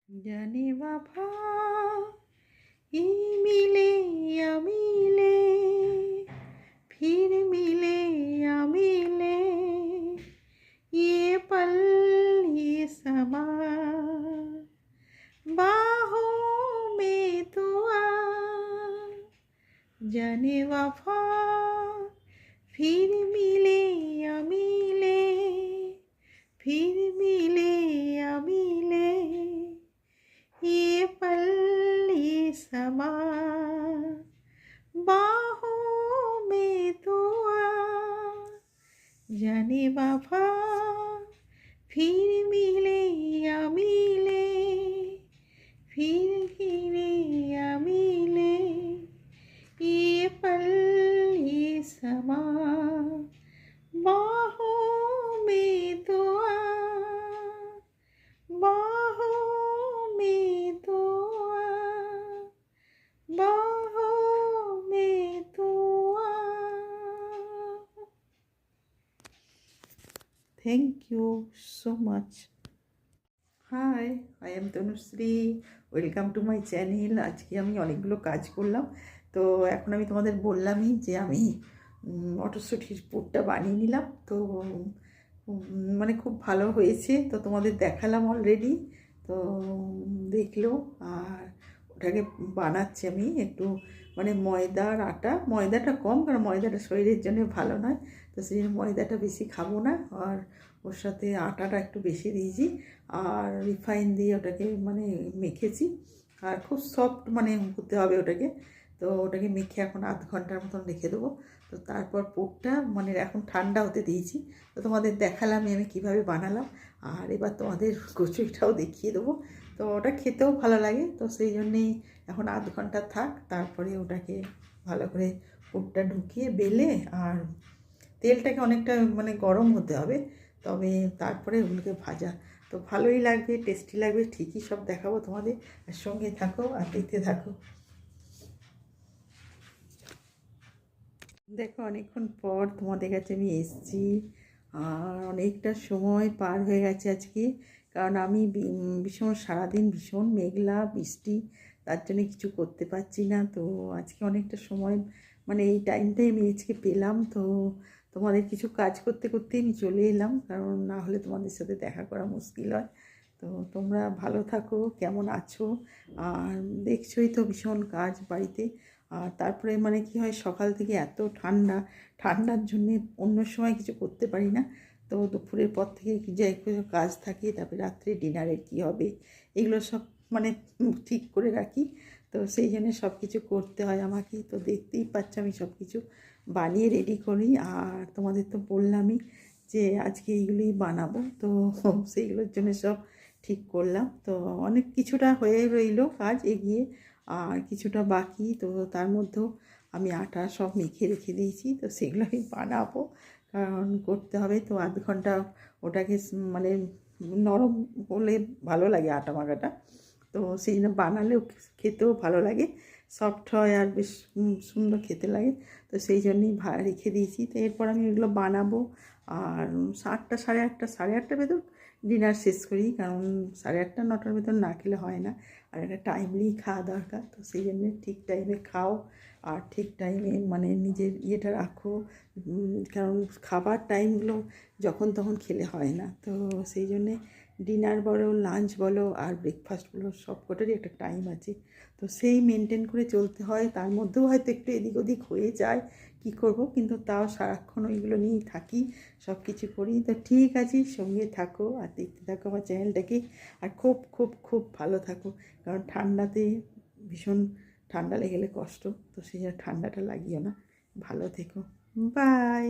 জানে বাবা ई मिले या मिले फिर मिले या मिले ये पल ये समा बाहों में तो आ जाने वफा फिर मिले या मिले फिर मिले या मिले ये पल ये समा बाहों में तो आ जाने वफा फिर मिले या मिले फिर मिले या मिले ये पल ये समा बाहों में तो आ बाहों में तो आ बाहों में तो आ। Thank you so much. Hi, I am Tanushree, welcome to my channel. আজকে আমি অনেকগুলো কাজ করলাম, তো এখন আমি তোমাদের বললামই যে আমি মটরশুঁটির পুরটা বানিয়ে নিলাম। তো মানে খুব ভালো হয়েছে, তো তোমাদের দেখালাম অলরেডি, তো দেখলো। আর ওটাকে বানাচ্ছি আমি একটু মানে ময়দার আটা, ময়দাটা কম, কারণ ময়দাটা শরীরের জন্য ভালো নয়, তো সেই জন্য ময়দাটা বেশি খাবো না। আর ওর সাথে আটাটা একটু বেশি দিয়েছি, আর রিফাইন দিয়ে ওটাকে মানে মেখেছি। আর খুব সফট মানে হতে হবে ওটাকে, তো ওটাকে মেখে এখন আধ ঘন্টার মতন রেখে দেবো। তো তারপর পুরটা মানে এখন ঠান্ডা হতে দিয়েছি, তো তোমাদের দেখালাম আমি কীভাবে বানালাম। আর এবার তোমাদের কচুরিটাও দেখিয়ে দেবো, তো ওটা খেতেও ভালো লাগে, তো সেই জন্যেই এখন আধ ঘন্টা থাক, তারপরে ওটাকে ভালো করে পুরটা ঢুকিয়ে বেলে, আর তেলটাকে অনেকটা মানে গরম হতে হবে, তবে তারপরে ওগুলোকে ভাজা, তো ভালোই লাগবে, টেস্টি লাগবে, ঠিকই সব দেখাবো তোমাদের। আর সঙ্গে থাকো আর দেখতে থাকো। দেখো অনেকক্ষণ পর তোমাদের কাছে আমি এসেছি, আর অনেকটা সময় পার হয়ে গেছে আজকে, কারণ আমি ভীষণ সারাদিন ভীষণ মেঘলা বৃষ্টি, তার জন্য কিছু করতে পারছি না। তো আজকে অনেকটা সময় মানে এই টাইমটাই আমি আজকে পেলাম, তো তোমাদের কিছু কাজ করতে করতে আমি চলে এলাম, কারণ না হলে তোমাদের সাথে দেখা করা মুশকিল হয়। তো তোমরা ভালো থাকো, কেমন আছো? আর দেখছোই তো ভীষণ কাজ বাড়িতে। আর তারপরে মানে কি হয়, সকাল থেকে এত ঠান্ডার জন্যে অন্য সময় কিছু করতে পারি না, তো দুপুরের পর থেকে যে একটু কাজ থাকে, তারপরে রাত্রে ডিনারের কী হবে এগুলো সব মানে ঠিক করে রাখি, তো সেই জন্য সব কিছু করতে হয় আমাকে। তো দেখতেই পাচ্ছ আমি সব কিছু বানিয়ে রেডি করি, আর তোমাদের তো বললামই যে আজকে এইগুলোই বানাবো, তো সেইগুলোর জন্য সব ঠিক করলাম। তো অনেক কিছুটা হয়ে রইলো কাজ এগিয়ে, আর কিছুটা বাকি, তো তার মধ্যেও আমি আটা সব মেখে রেখে দিয়েছি, তো সেগুলো আমি বানাবো, কারণ করতে হবে। তো আধ ঘন্টা ওটাকে মানে নরম হলে ভালো লাগে আটা মাখাটা, তো সেই জন্য বানালেও খেতেও ভালো লাগে, সফট হয় আর বেশ সুন্দর খেতে লাগে, তো সেই জন্যই রেখে দিয়েছি। তো এরপর আমি এগুলো বানাবো, আর 8টা সাড়ে আটটার ভেতর ডিনার শেষ করি, কারণ 8:30 9টার ভেতর না খেলে হয় না, আর একটা টাইমলি খাওয়া দরকার, তো সেই জন্যে ঠিক টাইমে খাও, আর ঠিক টাইমে মানে নিজের ইয়েটা রাখো, কারণ খাবার টাইমগুলো যখন তখন খেলে হয় না, তো সেই জন্যে ডিনার বলো, লাঞ্চ বলো, আর ব্রেকফাস্ট বলো, সব কটারই একটা টাইম আছে, তো সেই মেনটেন করে চলতে হয়। তার মধ্যেও হয়তো একটু এদিক ওদিক হয়ে যায়, কি করব, কিন্তু তাও সারাক্ষণ ওইগুলো নিয়েই থাকি, সব কিছু করি। তো ঠিক আছে, সঙ্গে থাকো আর দেখতে থাকো আমার চ্যানেলটাকে, আর খুব খুব খুব ভালো থাকো, কারণ ঠান্ডাতে ভীষণ ঠান্ডা লেগে গেলে কষ্ট, তো সেই জন্য ঠান্ডাটা লাগিও না, ভালো থেকো, বাই।